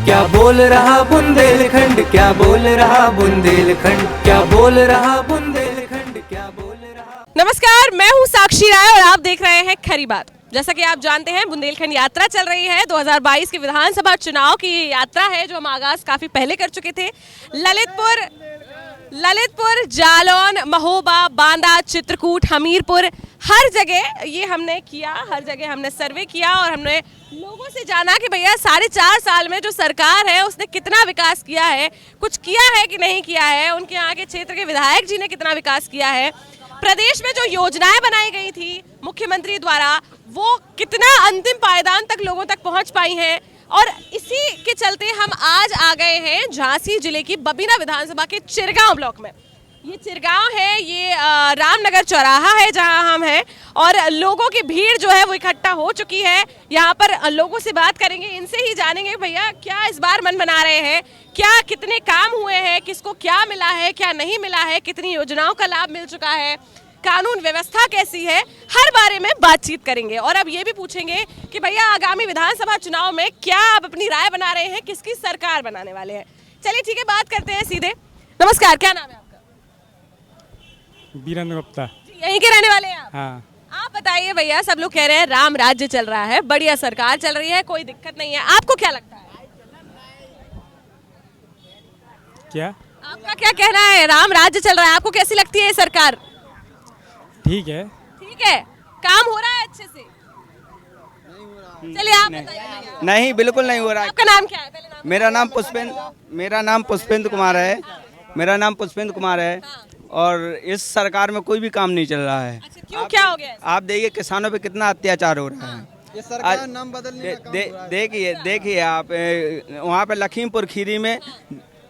क्या बोल रहा बुंदेलखंड, क्या बोल रहा बुंदेलखंड, क्या बोल रहा बुंदेलखंड, क्या बोल रहा। नमस्कार, मैं हूं साक्षी राय और आप देख रहे हैं खरी बात। जैसा कि आप जानते हैं बुंदेलखंड यात्रा चल रही है। 2022 के विधानसभा चुनाव की यात्रा है जो हम आगाज काफी पहले कर चुके थे। ललितपुर, जालौन, महोबा, बांदा, चित्रकूट, हमीरपुर, हर जगह ये हमने किया, हर जगह हमने सर्वे किया और हमने लोगों से जाना कि भैया 4.5 साल में जो सरकार है उसने कितना विकास किया है, कुछ किया है कि नहीं किया है, उनके यहाँ के क्षेत्र के विधायक जी ने कितना विकास किया है, प्रदेश में जो योजनाएं बनाई गई थी मुख्यमंत्री द्वारा वो कितना अंतिम पायदान तक लोगों तक पहुंच पाई हैं। और इसी के चलते हम आज आ गए हैं झांसी जिले की बबीना विधानसभा के चिरगांव ब्लॉक में। ये चिरगांव है, ये रामनगर चौराहा है जहां हम हैं और लोगों की भीड़ जो है वो इकट्ठा हो चुकी है। यहाँ पर लोगों से बात करेंगे, इनसे ही जानेंगे भैया क्या इस बार मन बना रहे हैं, क्या कितने काम हुए हैं, किसको क्या मिला है, क्या नहीं मिला है, कितनी योजनाओं का लाभ मिल चुका है, कानून व्यवस्था कैसी है, हर बारे में बातचीत करेंगे। और अब ये भी पूछेंगे कि भैया आगामी विधानसभा चुनाव में क्या आप अपनी राय बना रहे हैं, किसकी सरकार बनाने वाले हैं। चलिए ठीक है, बात करते हैं सीधे। नमस्कार, क्या नाम है आपका? वीरेंद्र गुप्ता। यहीं के रहने वाले हैं आप? हाँ। आप बताइए भैया, सब लोग कह रहे हैं राम राज्य चल रहा है, बढ़िया सरकार चल रही है, कोई दिक्कत नहीं है, आपको क्या लगता है? क्या आपका क्या कहना है? राम राज्य चल रहा है, आपको कैसी लगती है ये सरकार? ठीक है। ठीक है, काम हो रहा है अच्छे से? चलिए आप बताइए। नहीं, बिल्कुल नहीं हो रहा है। आपका नाम क्या है? पहले नाम मेरा नाम पुष्पेंद्र कुमार है और इस सरकार में कोई भी काम नहीं चल रहा है। अच्छा, क्यों, क्या हो गया? आप देखिए किसानों पे कितना अत्याचार हो रहा है। ये सरकार नाम बदलने का काम हो रहा है। देखिए आप वहाँ पे लखीमपुर खीरी में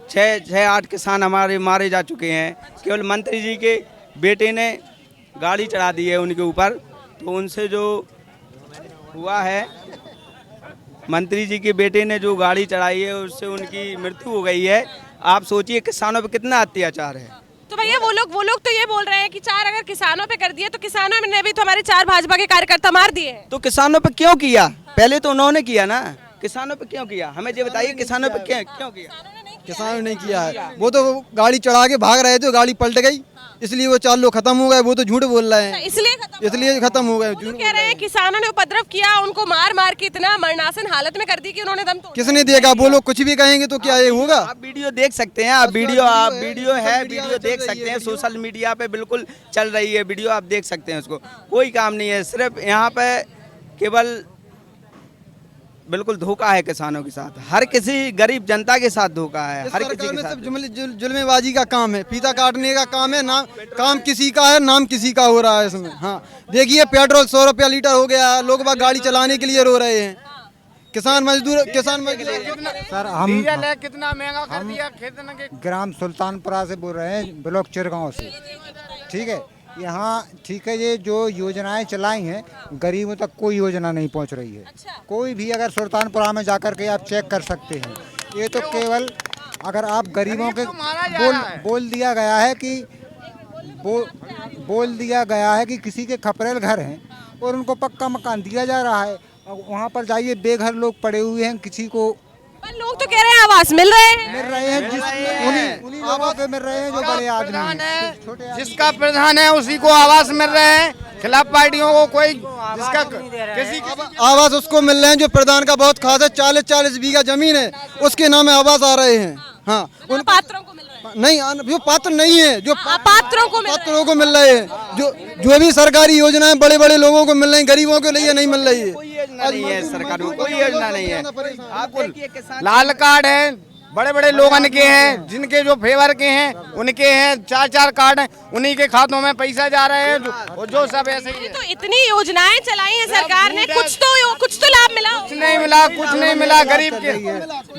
6-8 किसान हमारे मारे जा चुके हैं। केवल मंत्री जी के बेटे ने गाड़ी चढ़ा दी है उनके ऊपर, तो उनसे जो हुआ है, मंत्री जी के बेटे ने जो गाड़ी चढ़ाई है उससे उनकी मृत्यु हो गई है। आप सोचिए किसानों पे कितना अत्याचार है। तो भैया वो लोग तो ये बोल रहे हैं कि 4 अगर किसानों पे कर दिए तो किसानों ने भी तो हमारे 4 भाजपा के कार्यकर्ता मार दिए हैं। तो किसानों पे क्यों किया? पहले तो उन्होंने किया ना, किसानों पे क्यों किया? हमें ये बताइए किसानों पे क्यों किया? किसानों ने नहीं किया है। वो तो गाड़ी चढ़ा के भाग रहे थे, गाड़ी पलट गई, इसलिए वो 4 लोग खत्म हो गए। वो तो झूठ बोल रहे हैं, इसलिए खत्म हो गए। कह रहे हैं किसानों ने उपद्रव किया, उनको मार के इतना मरणासन हालत में कर दी कि उन्होंने दम तोड़। किसने देगा? वो लोग कुछ भी कहेंगे तो क्या ये होगा? आप वीडियो देख सकते हैं, आप वीडियो देख सकते हैं, सोशल मीडिया पे बिल्कुल चल रही है वीडियो, आप देख सकते हैं उसको। कोई काम नहीं है, सिर्फ यहाँ पे केवल बिल्कुल धोखा है किसानों के साथ, हर किसी गरीब जनता के साथ धोखा है। हर किसी के साथ जुल्मेबाजी का काम है, फीता काटने का काम है, नाम काम किसी का है, नाम किसी का हो रहा है इसमें। हाँ देखिए, पेट्रोल 100 रुपया लीटर हो गया, लोग बाग गाड़ी चलाने के लिए रो रहे हैं। किसान मजदूर सर, हम कितना महंगा कर दिया। ग्राम सुल्तानपुरा से बोल रहे हैं, ब्लॉक चिरगांव से। ठीक है, यहाँ ठीक है, ये जो योजनाएं चलाई हैं गरीबों तक कोई योजना नहीं पहुँच रही है। कोई भी अगर सुल्तानपुरा में जाकर के आप चेक कर सकते हैं। ये तो केवल अगर आप गरीबों के बोल दिया गया है कि किसी के खपरेल घर हैं और उनको पक्का मकान दिया जा रहा है। वहाँ पर जाइए, बेघर लोग पड़े हुए हैं, किसी को। पर लोग तो कह रहे हैं आवास मिल रहे हैं, उन्हीं लोगों पे मिल रहे हैं जो बड़े आदमी हैं। जिसका प्रधान है उसी को आवास मिल रहे हैं, खिलाफ पार्टियों को कोई जिसका किसी आवास उसको मिल रहे हैं जो प्रधान का बहुत खास है। 40-40 बीघा जमीन है, उसके नाम में आवास आ रहे हैं। हाँ, उन पात्रों को मिल रहे हैं। नहीं, जो पात्र नहीं है, जो पात्रों को मिल रहे हैं, जो भी सरकारी योजनाएं बड़े बड़े लोगों को मिल रही हैं, गरीबों के लिए नहीं मिल रही है। कोई योजना नहीं है सरकार को, कोई योजना नहीं है। आप देखिए किसान लाल कार्ड है, बड़े बड़े लोग के हैं, जिनके जो फेवर के हैं उनके हैं 4-4 कार्ड हैं, उन्हीं के खातों में पैसा जा रहे हैं, जो सब ऐसे ही है। तो इतनी योजनाएं चलाई है सरकार ने, कुछ तो लाभ मिला? कुछ नहीं मिला गरीब के।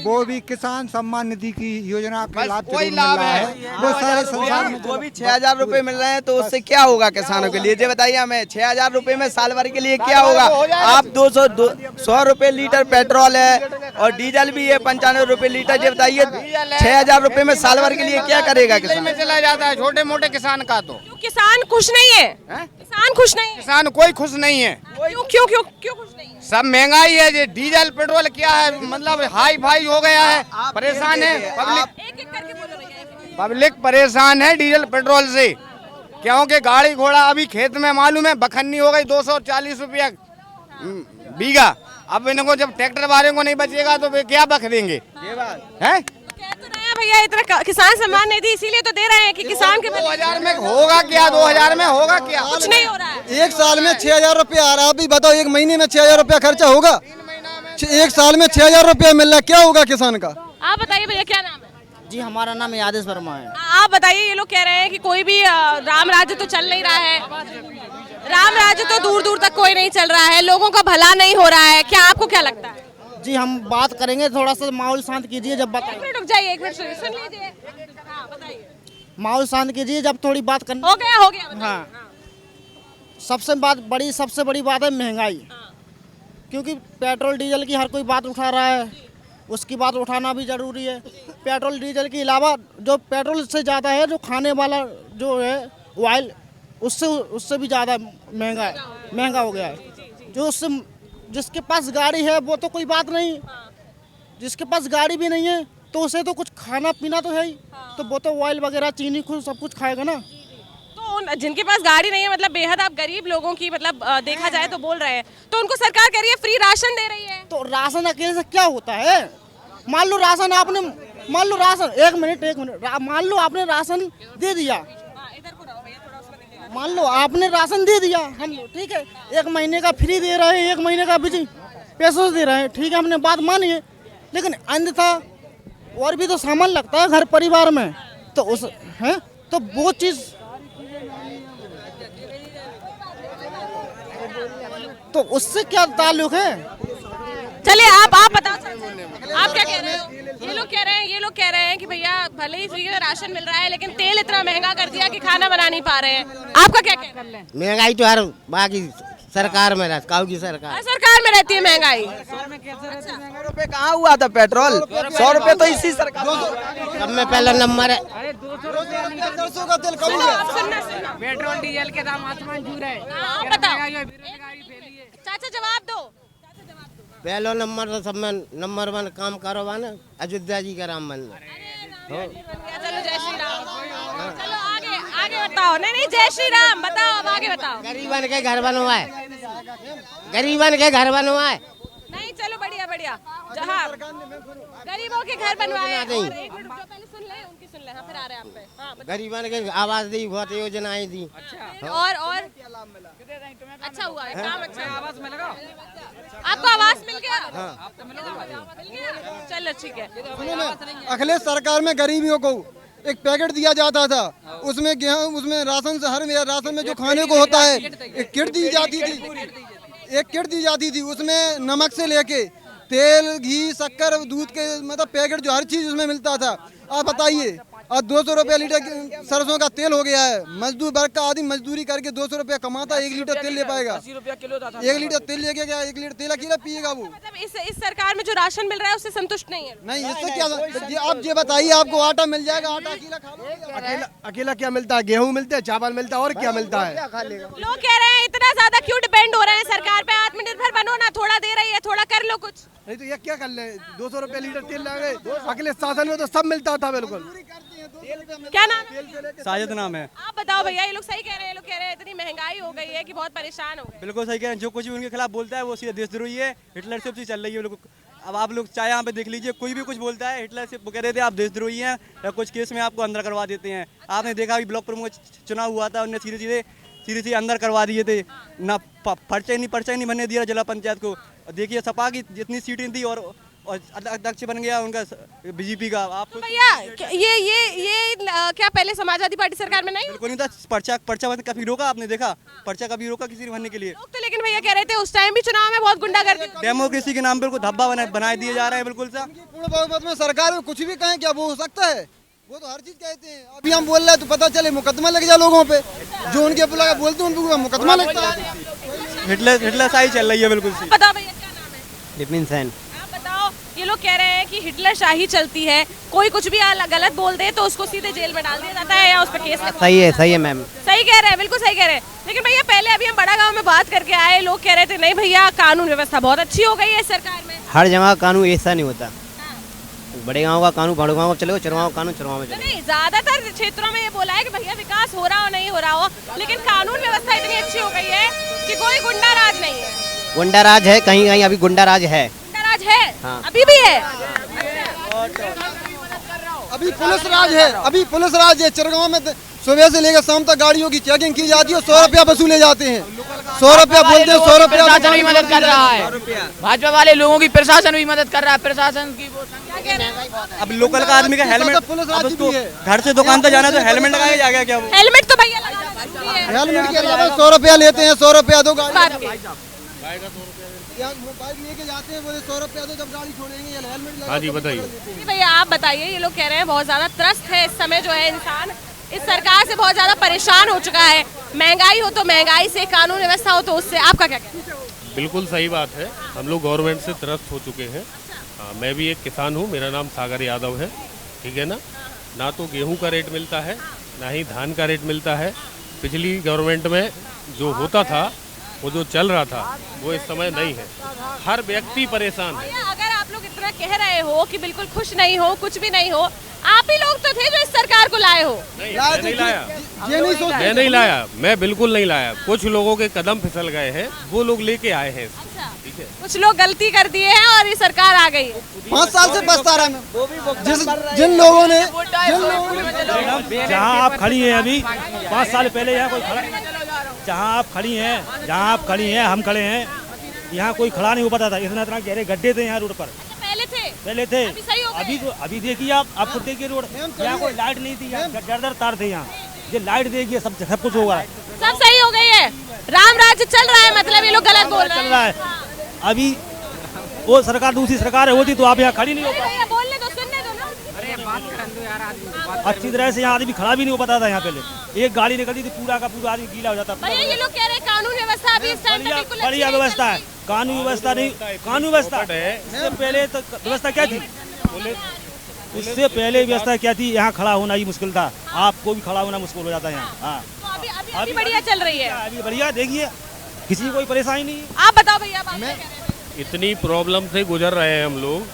वो भी किसान सम्मान निधि की योजना का लाभ कोई लाभ है, वो सारे संसार में। वो भी 6,000 रुपए मिल रहे हैं, तो उससे क्या होगा किसानों के लिए? ये बताइए हमें, 6,000 रुपए में साल भर के लिए क्या होगा? आप 100 रुपए लीटर पेट्रोल है, और डीजल भी है 95 रुपए लीटर। ये बताइए 6,000 रुपए में साल भर के लिए क्या करेगा किसान? में चला जाता है छोटे मोटे किसान का। तो क्यों किसान खुश नहीं है? किसान खुश नहीं है? किसान कोई खुश नहीं है। क्यों क्यों क्यों क्यों खुश नहीं है? सब महंगाई है, ये डीजल पेट्रोल क्या है, मतलब हाई फाई हो गया है, परेशान है पब्लिक। एक एक करके बोलो भैया, एक-एक। पब्लिक परेशान है डीजल पेट्रोल से, क्योंकि गाड़ी घोड़ा अभी खेत में मालूम है बखन्नी हो गई 240 रुपया बीघा। अब इनको जब ट्रैक्टर वाले को नहीं बचेगा तो वे क्या बख देंगे? ये बात है। कह तो रहे हैं भैया इतना किसान सम्मान निधि इसीलिए तो दे रहे हैं कि किसान के 2000 में होगा क्या? 2000 में होगा क्या? कुछ नहीं हो रहा है। एक साल में 6,000 रुपया आ रहा है। आप भी बताओ, एक महीने में 6,000 रुपया खर्चा होगा? एक साल में 6,000 रुपया मिल रहा है, क्या होगा किसान का? आप बताइए भैया क्या नाम है? जी हमारा नाम यादेश वर्मा है। आप बताइए, ये लोग कह रहे हैं कि कोई भी राम राज्य तो चल नहीं रहा है, राम राज्य तो दूर दूर तक कोई नहीं चल रहा है, लोगों का भला नहीं हो रहा है। क्या आपको क्या लगता है? जी हम बात करेंगे, थोड़ा सा माहौल शांत कीजिए जब बात। एक मिनट रुक जाइए, एक मिनट सुन लीजिए। हाँ, बताइए। माहौल शांत कीजिए जब थोड़ी बात करनी। हो गया बताइए। हाँ, सबसे बड़ी बात है महंगाई। क्योंकि पेट्रोल डीजल की हर कोई बात उठा रहा है, उसकी बात उठाना भी जरूरी है। पेट्रोल डीजल के अलावा जो पेट्रोल से ज़्यादा है जो खाने वाला जो है ऑयल, उससे भी ज़्यादा महंगा हो गया है। जो उससे जिसके पास गाड़ी है वो तो कोई बात नहीं, जिसके पास गाड़ी भी नहीं है तो उसे तो कुछ खाना पीना तो है ही, तो वो तो ऑयल वगैरह चीनी खुद सब कुछ खाएगा ना। तो जिनके पास गाड़ी नहीं है, मतलब बेहद आप गरीब लोगों की मतलब देखा जाए तो बोल रहे हैं, तो उनको सरकार कह रही है फ्री राशन दे रही है। तो राशन अकेले से क्या होता है? मान लो राशन एक मिनट मान लो आपने राशन दे दिया, मान लो आपने राशन दे दिया, हम ठीक है 1 महीने का फ्री दे रहे हैं, 1 महीने का बिजली पैसों से दे रहे हैं, ठीक है हमने बात मानी है, लेकिन अन्यथा और भी तो सामान लगता है घर परिवार में, तो उस है तो वो चीज़ तो उससे क्या ताल्लुक है? चलिए आप बताओ, आप क्या कह रहे हो? ये लोग कह रहे हैं कि भैया भले ही फ्री में राशन मिल रहा है लेकिन तेल इतना महंगा कर दिया कि खाना बना नहीं पा रहे हैं। आपका क्या कहना है? महंगाई तो हर बाकी सरकार में रहती, काऊ की सरकार सरकार में रहती है महंगाई। 100 रुपए कहाँ हुआ था पेट्रोल? 100 रुपए तो इसी सरकार सब में पहला नंबर है। सरसों का तेल कम हुआ। पेट्रोल डीजल के दाम आसमान छू रहे हैं। आप बताओ चाचा, जवाब दो। पहला नंबर तो सब में नंबर 1 काम कारोबार है अयोध्या जी का राम मंदिर। चलो जय श्री राम। चलो आगे बताओ। नहीं जय श्री राम बताओ, अब आगे बताओ। गरीबन के घर बनवाए, गरीबन के घर बनवाए। नहीं चलो बढ़िया जहाँ गरीबों के घर बनवाए। और एक मिनट जो पहले सुन ले उनकी सुन ले, हाँ फिर आ रहे हैं आप पे। हाँ, गरीबन के आवास दी, बहुत योजनाएं दी। और अच्छा हुआ है काम, अच्छा आवास मिल गया आपको? आवास मिल गया? मिल गया, चलो ठीक है। सुनो ना, अखिलेश सरकार में गरीबियों को एक पैकेट दिया जाता था, उसमें गेहूं, उसमें राशन से राशन में जो खाने को होता है एक किट दी जाती थी, उसमें नमक से लेके तेल, घी, शक्कर, दूध के मतलब पैकेट जो हर चीज उसमें मिलता था। आप बताइए, और 200 रुपया लीटर सरसों का तेल हो गया है। मजदूर वर्ग का आदमी मजदूरी करके 200 रुपया कमाता है, 1 लीटर तेल ले पाएगा? 1 लीटर तेल लेके क्या 1 लीटर तेल अकेला पिएगा वो? मतलब इस सरकार में जो राशन मिल रहा है उससे संतुष्ट नहीं है? नहीं, इससे क्या आप ये बताइए, आपको आटा मिल जाएगा, आटा अकेला खा लो। अकेला क्या मिलता है? गेहूं मिलते हैं, चावल मिलता है, और क्या मिलता है? लोग कह रहे हैं इतना ज्यादा क्यों डिपेंड हो रहे हैं सरकार पे, आत्मनिर्भर बनो ना, थोड़ा दे रही है, थोड़ा कर लो कुछ। नहीं तो ये क्या कर ले? 200 रुपया लीटर तेल लागे, अगले शासन में तो सब मिलता था बिल्कुल। क्या नाम है? साजिद नाम है। आप बताओ भैया, ये लोग सही कह रहे हैं? ये लोग कह रहे हैं इतनी महंगाई हो गई है कि बहुत परेशान हो गए। बिल्कुल सही कह रहे हैं। जो कुछ भी उनके खिलाफ बोलता है वो सीधा देशद्रोही है, हिटलरशिप से चल रही है लोग। अब आप लोग चाहे यहाँ पे देख लीजिए, कोई भी कुछ बोलता है हिटलरशिप, वो कह रहे थे आप देशद्रोही हैं, या कुछ केस में आपको अंदर करवा देते हैं। आपने देखा अभी ब्लॉक प्रमुख चुनाव हुआ था, उन्हें सीधे अंदर करवा दिए थे, ना पर्चा नहीं बनने दिया जिला पंचायत को। देखिए सपा की जितनी सीटें थी और अध्यक्ष बन गया उनका बीजेपी का। आप तो भैया ये क्या पहले समाजवादी पार्टी सरकार में नहीं? बिल्कुल नहीं था। पर्चा कभी रोका? आपने देखा पर्चा कभी रोका किसी ने भरने के लिए? लोग तो लेकिन भैया कह रहे थे उस टाइम भी चुनाव में बहुत गुंडागर्दी। डेमोक्रेसी के नाम पर धब्बा बनाए दिए जा रहे हैं। बिल्कुल सा पूर्ण बहुमत में सरकार में कुछ भी कहें क्या वो हो सकता है? वो तो हर चीज कहते हैं। अभी हम बोल रहे हैं तो पता चले मुकदमा लग जाए लोगों पे, जो उनके बुला बोलते हैं उनको मुकदमा लगता है। हिटलर साही चल रही है बिल्कुल सी। बताओ भैया क्या नाम है? विपिन सेन। आप बताओ ये लोग कह रहे हैं कि हिटलर शाही चलती है, कोई कुछ भी गलत बोल दे तो उसको सीधे जेल में डाल दिया जाता है या उस पर केस लगता है। सही है मैम। सही कह रहे हैं, बिल्कुल सही कह रहे हैं। लेकिन भैया पहले अभी हम बड़ा गांव में बात करके आए, लोग कह रहे थे नहीं भैया कानून व्यवस्था बहुत अच्छी हो गई है सरकार में। हर जगह कानून ऐसा नहीं होता। बड़े गांव का कानून बड़े गांव में चलेगा, चरवाओं का कानून चरवाओं में चलेगा। नहीं, ज्यादातर क्षेत्रों में ये बोला है कि भैया विकास हो रहा हो नहीं हो रहा हो, लेकिन कानून व्यवस्था इतनी अच्छी हो गई है कि कोई गुंडा राज नहीं है। गुंडा राज है, कहीं कहीं अभी गुंडा राज है। गुंडा राज है, हाँ। अभी भी है। अभी पुलिस राज है, अभी पुलिस राज है। चिरगांव में सुबह से लेकर शाम तक गाड़ियों की चेकिंग की जाती है, 100 रुपया वसूले जाते हैं। 100 रुपया बोलते हैं, 100 रुपया। प्रशासन भी मदद कर रहा है, भाजपा वाले लोगों की प्रशासन भी मदद कर रहा है। प्रशासन की अब लोकल का आदमी का हेलमेट, अब उसको घर से दुकान तक जाना है तो हेलमेट लगा के जा गया क्या वो? हेलमेट तो भैया लगाना जरूरी है। हेलमेट के अलावा 100 रुपया लेते हैं, 100 रुपया दो गाड़ी बाइक लेके जाते हैं, बोले 100 रुपया दो, जब गाड़ी छोड़ेंगे हेलमेट लगा। हाँ जी बताइए। भैया आप बताइए, ये लोग कह रहे हैं बहुत ज्यादा त्रस्त है इस समय जो है इंसान, इस सरकार से बहुत ज्यादा परेशान हो चुका है। महंगाई हो तो महंगाई से, कानून व्यवस्था हो तो उससे, आपका क्या कहना है? बिल्कुल सही बात है, हम लोग गवर्नमेंट से त्रस्त हो चुके हैं। मैं भी एक किसान हूँ, मेरा नाम सागर यादव है, ठीक है ना तो गेहूं का रेट मिलता है, ना ही धान का रेट मिलता है। पिछली गवर्नमेंट में जो होता था, वो जो चल रहा था, वो इस समय नहीं है। हर व्यक्ति परेशान है। अगर आप लोग इतना कह रहे हो कि बिल्कुल खुश नहीं हो, कुछ भी नहीं हो, आप ही लोग तो थे जो इस सरकार को लाए हो। नहीं, मैं नहीं लाया, मैं नहीं लाया, मैं बिल्कुल नहीं लाया। कुछ लोगों के कदम फिसल गए हैं, वो लोग लेके आए हैं। ठीक है, कुछ लोग गलती कर दिए हैं और ये सरकार आ गई है। 5 साल से बसता रहा जिन लोगों ने जहाँ आप खड़ी हैं अभी 5 साल पहले यहाँ कोई खड़ा, जहाँ आप खड़ी हैं हम खड़े हैं, यहाँ कोई खड़ा नहीं हो पाता था। इतना गहरे गड्ढे थे यहाँ रोड पर, पहले थे। अभी देखिए आप खुद देखिए रोड, यहाँ कोई लाइट नहीं थी, दर तार थे यहाँ। ये लाइट देखिए, सब कुछ होगा, सब सही हो गई है, राम राज्य चल रहा है। मतलब ये लोग गलत बोल रहे हैं। चल रहा है। अभी वो सरकार दूसरी सरकार होती तो आप यहाँ खड़ी नहीं हो पाती। बोलने दो, सुनने दो ना। अच्छी तरह से यहाँ आदमी खड़ा भी नहीं हो पाता था। यहाँ पहले एक गाड़ी निकलती थी, पूरा का पूरा आदमी गीला हो जाता। ये लोग कह रहे हैं कानून व्यवस्था अभी इस टाइम पे बिल्कुल बढ़िया व्यवस्था है। कानून व्यवस्था नहीं, कानून व्यवस्था है। इससे पहले तो व्यवस्था क्या थी? इससे पहले व्यवस्था क्या थी? यहाँ खड़ा होना ही मुश्किल था, आपको भी खड़ा होना मुश्किल हो जाता है यहाँ। हाँ, अभी बढ़िया चल रही है, अभी बढ़िया। देखिए किसी कोई परेशानी नहीं। आप बताओ भैया। इतनी प्रॉब्लम से गुजर रहे हैं हम लोग।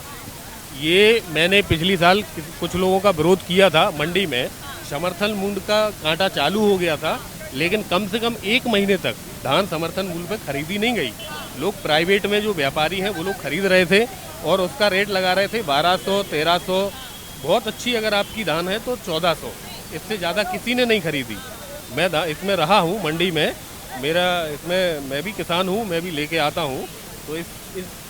ये मैंने पिछली साल कुछ लोगों का विरोध किया था मंडी में, समर्थन मूल्य का कांटा चालू हो गया था, लेकिन कम से कम 1 महीने तक धान समर्थन मूल्य पे खरीदी नहीं गई। लोग प्राइवेट में जो व्यापारी हैं वो लोग खरीद रहे थे और उसका रेट लगा रहे थे 1200, 1300। बहुत अच्छी अगर आपकी धान है तो 1400, इससे ज़्यादा किसी ने नहीं खरीदी। मैं इसमें रहा हूँ मंडी में, मेरा इसमें मैं भी किसान हूँ, मैं भी लेके आता हूँ। तो इस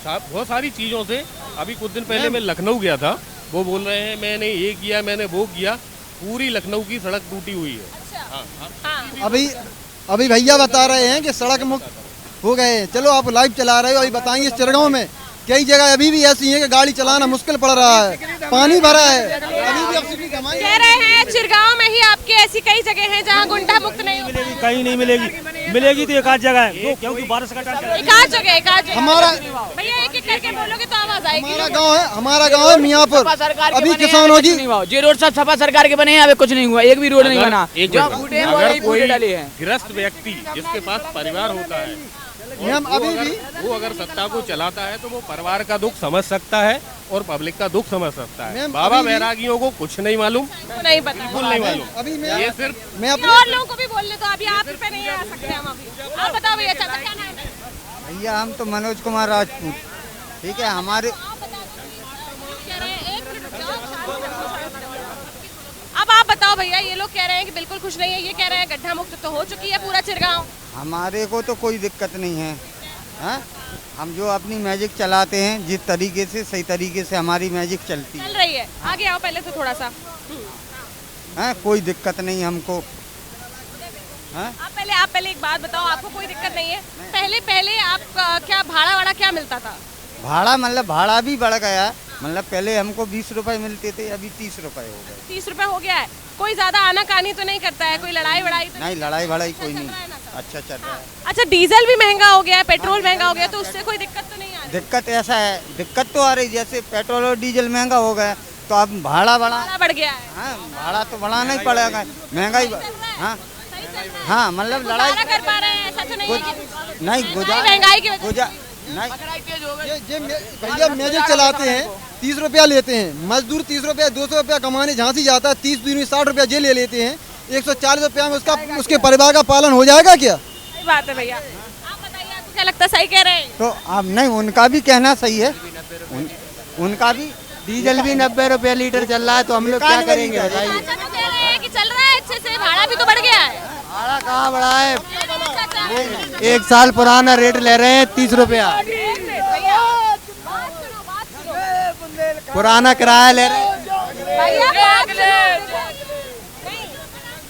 बहुत सारी चीज़ों से, अभी कुछ दिन पहले मैं लखनऊ गया था, वो बोल रहे हैं मैंने ये किया, मैंने वो किया, पूरी लखनऊ की सड़क टूटी हुई है। हाँ। अभी भैया बता रहे हैं कि सड़क मुक्त हो गए हैं। चलो आप लाइव चला रहे हो, अभी बताएंगे चिरगांव में कई जगह अभी भी ऐसी है कि गाड़ी चलाना मुश्किल पड़ रहा है, पानी भरा है। अभी भी सब्सिडी कह रहे हैं चिरगांव में ही आपके ऐसी कई जगह हैं जहां गुंडा मुक्त नहीं मिलेगी, कहीं नहीं मिलेगी। मिलेगी तो एक आध जगह है, क्योंकि बारिश का टाइम। एक आध जगह हमारा भैया एक करके बोलोगे तो आवाज आएगी। हमारा गाँव है मियाँपुर, अभी किसानों की जो रोड सब सफा सरकार के बने हैं, अभी कुछ नहीं हुआ, एक भी रोड नहीं बना। अगर कोई गृहस्थ व्यक्ति जिसके पास परिवार होता है, अभी भी वो अगर सत्ता को चलाता है तो वो परिवार का दुख समझ सकता है और पब्लिक का दुख समझ सकता है। बाबा बैरागियों को कुछ नहीं मालूम, नहीं पता, बिल्कुल नहीं मालूम। अभी ये सिर्फ मैं और लोगों को भी बोलने तो अभी आप पे नहीं आ सकते हम अभी। आप बताओ भैया, क्या नाम है? भैया हम तो मनोज कुमार राजपूत, ठीक है। हमारे अब आप बताओ भैया, ये लोग कह रहे हैं कि बिल्कुल खुश नहीं है, ये कह रहे हैं गड्ढा मुक्त तो हो चुकी है पूरा चिरगांव। हमारे को तो कोई दिक्कत नहीं है, हाँ? हम जो अपनी मैजिक चलाते हैं, जिस तरीके से सही तरीके से हमारी मैजिक चलती चल रही है। आगे आओ पहले से थोड़ा सा। है, कोई दिक्कत नहीं हमको। आप पहले एक बात बताओ, आपको कोई दिक्कत नहीं है? पहले आप क्या भाड़ा क्या मिलता था? भाड़ा मतलब भाड़ा भी बढ़ गया, मतलब पहले हमको 20 रुपए मिलते थे, अभी 30 रुपए हो गए। 30 रुपए हो गया है। कोई ज्यादा आना कानी तो नहीं करता है, कोई लड़ाई वड़ाई तो नहीं, लड़ाई भड़ाई कोई नहीं। अच्छा चल रहा है। अच्छा, डीजल भी महंगा हो गया है, पेट्रोल महंगा हो गया, तो उससे कोई दिक्कत तो नहीं आ रही? दिक्कत ऐसा है, दिक्कत तो आ रही, जैसे पेट्रोल और डीजल महंगा हो गया तो अब भाड़ा भाड़ा बढ़ गया है। हाँ, भाड़ा तो बढ़ाना ही पड़ेगा, महंगाई। हाँ हाँ, मतलब लड़ाई गुजारा कर पा रहे हैं, ऐसा तो नहीं है कि नहीं, महंगाई की वजह से। नहीं, भैया मैजिक चलाते हैं, 30 रुपया लेते हैं मजदूर, 30 रुपया 200 रुपया कमाने झांसी जाता है, 30 दूनी 60 रुपया जे ले लेते हैं, 140 रुपया में उसके परिवार का पालन हो जाएगा क्या? सही बात है भैया। आप बताइए, आपको क्या लगता है, सही कह रहे हैं? तो अब नहीं, उनका भी कहना सही है, उनका भी डीजल भी 90 रुपया लीटर चल रहा है, तो हम लोग क्या करेंगे बताइए? अच्छा, तो कह रहे हैं कि चल रहा है अच्छे से, भाड़ा भी तो बढ़ गया है। भाड़ा कहाँ बढ़ा है? 1 साल पुराना रेट ले रहे हैं 30 रुपया, पुराना किराया ले रहे हैं।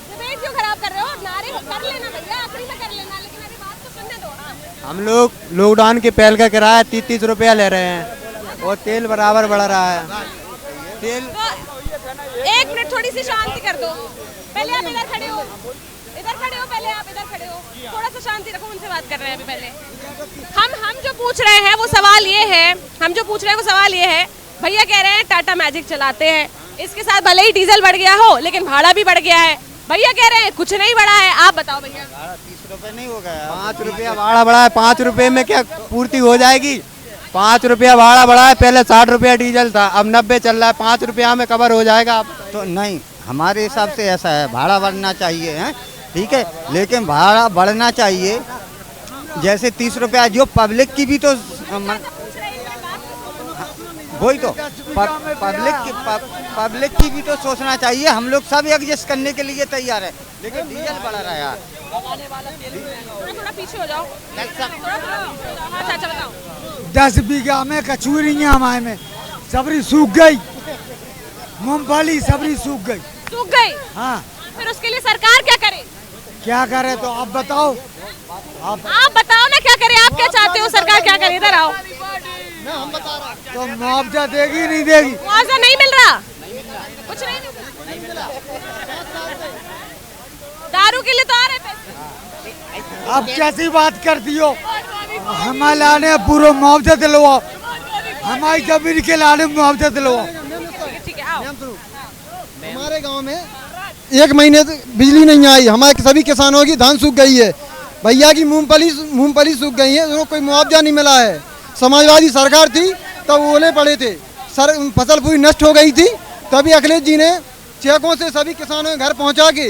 डिबेट क्यों खराब कर रहे हो? नारे कर लेना भैया, आखिरी में कर लेना, लेकिन अभी बात तो सुनने दो। हाँ। हम लोग लॉकडाउन के पहले का किराया 30 रुपया ले रहे हैं और तेल बराबर बढ़ रहा है। तेल तो 1 मिनट थोड़ी सी शांति कर दो। पहले आप इधर खड़े हो, पहले आप इधर खड़े हो, थोड़ा सा शांति रखो, उनसे बात कर रहे हैं अभी। पहले हम जो पूछ रहे हैं वो सवाल ये है, भैया कह रहे हैं टाटा मैजिक चलाते हैं, इसके साथ भले ही डीजल बढ़ गया हो लेकिन भाड़ा भी बढ़ गया है। भैया कह रहे हैं कुछ नहीं बढ़ा है, आप बताओ भैया। 30 रुपये नहीं हो गया, 5 रुपया भाड़ा बढ़ा है, 5 रुपये में क्या पूर्ति हो जाएगी? 5 रुपया भाड़ा बढ़ा है, पहले 60 रुपया डीजल था, अब 90 चल रहा है, 5 रुपया में कवर हो जाएगा? तो नहीं, हमारे हिसाब से ऐसा है, भाड़ा बढ़ना चाहिए है, ठीक है, लेकिन भाड़ा बढ़ना चाहिए जैसे 30 रुपया, जो पब्लिक की भी तो वही तो पब्लिक की भी तो सोचना चाहिए। हम लोग सब एडजस्ट करने के लिए तैयार है, लेकिन डीजल बढ़ा रहा है यार। थोड़ा पीछे हो जाओ। अच्छा बताओ। 10 बीघा में कचूरियाँ हमारे में सबरी सूख गई, मूंगफली सबरी सूख गई। हाँ, फिर उसके लिए सरकार क्या करे? क्या करे तो आप बताओ। आप बताओ ना क्या करे, आप क्या चाहते हो, सरकार क्या करे? इधर आओ। हम बता रहा हूँ। तो मुआवजा देगी नहीं देगी? मुआवजा नहीं मिल रहा, कुछ नहीं मिला। दारू के लिए तो आ रहे पैसे। आप कैसी बात करती हो? हमारे लाने पूरा मुआवजा दिलवाओ, हमारी जमीन के लाने मुआवजा दिलवाओ। ठीक है, आओ। हमारे गांव में 1 महीने बिजली नहीं आई, हमारे सभी किसानों की धान सूख गई है, भैया की मूंगफली सूख गई है, उनको कोई मुआवजा नहीं मिला है। समाजवादी सरकार थी तब ओले पड़े थे, फसल पूरी नष्ट हो गई थी, तभी अखिलेश जी ने चेकों से सभी किसानों के घर पहुंचा के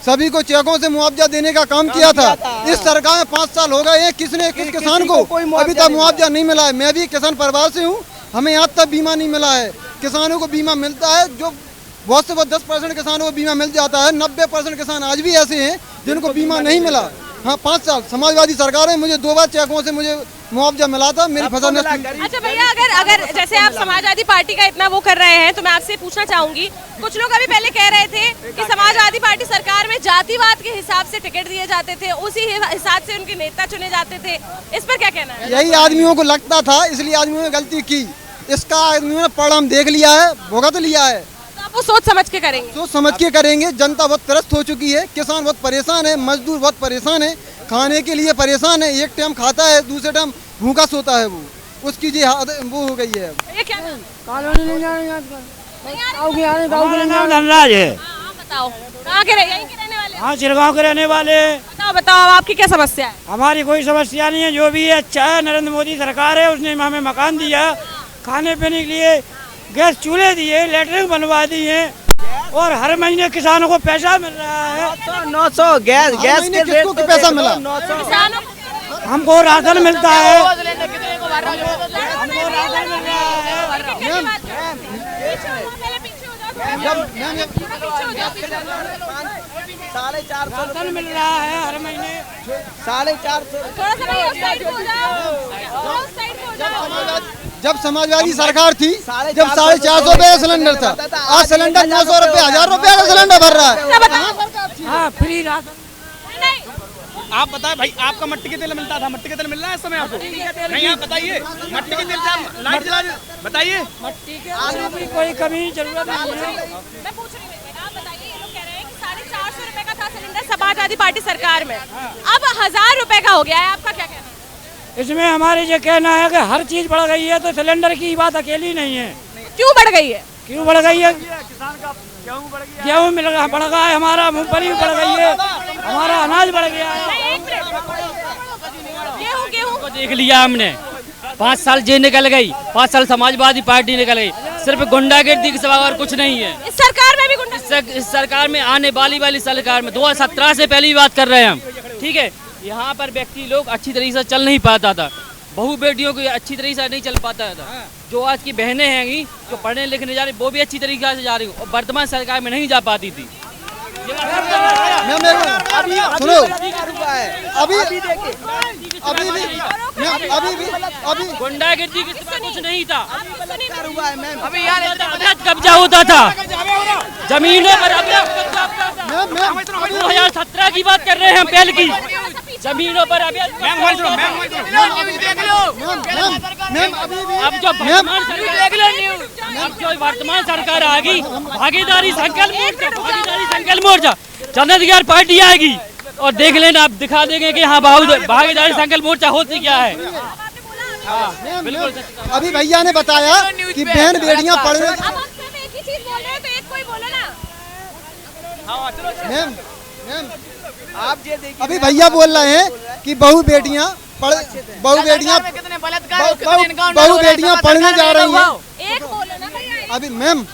सभी को चेकों से मुआवजा देने का काम किया था। इस सरकार में 5 साल हो गए, किस किसान को अभी तक मुआवजा नहीं मिला है। मैं भी किसान परिवार से हूँ, हमें आज तक बीमा नहीं मिला है। किसानों को बीमा मिलता है, जो बहुत से बहुत 10% किसानों को बीमा मिल जाता है, 90% किसान आज भी ऐसे हैं जिनको बीमा नहीं मिला। हाँ, 5 साल समाजवादी सरकार है, मुझे 2 बार चेकों से मुझे मुआवजा मिला था, मेरी फसल नष्ट। अच्छा भैया, अगर जैसे आप समाजवादी पार्टी का इतना वो कर रहे हैं, तो मैं आपसे पूछना चाहूंगी, कुछ लोग अभी पहले कह रहे थे कि समाजवादी पार्टी सरकार में जातिवाद के हिसाब से टिकट दिए जाते थे, उसी हिसाब से उनके नेता चुने जाते थे, इस पर क्या कहना है? यही आदमियों को लगता था, इसलिए आदमियों ने गलती की, इसका आदमियों ने परिणाम देख लिया है, भुगत लिया है। तो आप वो सोच समझ के करेंगे? सोच समझ के करेंगे। जनता बहुत त्रस्त हो चुकी है, किसान बहुत परेशान है, मजदूर बहुत परेशान है, खाने के लिए परेशान है, एक टाइम खाता है, दूसरे टाइम भूखा सोता है, वो उसकी जी वो हो गई है। ये क्या धनराज है। बताओ, कहाँ के यहीं के रहने वाले? हाँ, चिरगांव के रहने वाले। बताओ आपकी क्या समस्या है? हमारी कोई समस्या नहीं है, जो भी है अच्छा है। नरेंद्र मोदी सरकार है, उसने हमें मकान दिया, खाने पीने के लिए गैस चूल्हे दिए, लेटरिन बनवा दिए, और हर महीने किसानों को पैसा मिल रहा है। 900 गैस के किसको पैसा मिला? हमको राशन मिलता है, राशन मिल रहा है हर महीने 450। जब समाजवादी सरकार थी, जब 450 रुपए का सिलेंडर था, आज सिलेंडर 900 रुपए 1000 रुपए का सिलेंडर भर रहा है। हाँ, फ्री राशन। आप बताएं भाई, आपका मट्टी के तेल मिलता था, मट्टी के तेल मिल रहा है इस समय आपको? नहीं, आप बताइए, मट्टी के तेल लाइट जला, बताइए। मट्टी के तेल की कोई कमी जरूरत नहीं है। मैं पूछ रही हूँ, आप बताइए, ये लोग कह रहे हैं कि 450 रुपए का था सिलेंडर समाजवादी पार्टी सरकार में, अब 1000 रुपए का हो गया है, आपका क्या कहना है? इसमें हमारे ये कहना है कि हर चीज बढ़ गई है, तो सिलेंडर की बात अकेली नहीं है। क्यों बढ़ गई है? क्यों बढ़ गई है? गेहूँ बढ़ गया है, हमारा मूंगफली भी बढ़ गई है, हमारा अनाज बढ़ गया है। गेहूँ को देख लिया हमने, 5 साल जेल निकल गई, 5 साल समाजवादी पार्टी निकल गई, सिर्फ गुंडागर्दी के सिवा और कुछ नहीं है। इस सरकार में भी गुंडा, इस सरकार में आने वाली सरकार में 2017 से पहले की बात कर रहे हैं हम, ठीक है। यहाँ पर व्यक्ति लोग अच्छी तरीके से चल नहीं पाता था, बहू बेटियों को अच्छी तरीके से नहीं चल पाता था। जो आज की बहनें हैं जो पढ़ने लिखने जा रही, वो भी अच्छी तरीके से जा रही और वर्तमान सरकार में नहीं जा पाती थी। सुनो, अभी गुंडागर्दी के सिवा कुछ नहीं था। अभी अवैध कब्जा होता था जमीनों पर, 2017 की बात कर रहे हैं हम, पहले की जमीनों पर अवैध। अब जो वर्तमान सरकार आएगी, भागीदारी संकल्प मोर्चा जनता दल पार्टी आएगी और देख लेना, आप दिखा देंगे कि हाँ भागीदारी संकल्प मोर्चा होती क्या है। बिल्कुल। अभी भैया ने बताया कि बहन बेटियां पढ़ने, मैम आप ये देखिए, अभी भैया बोल रहे हैं कि बहु बेटियां पढ़ने जा रही हैं। अभी मैम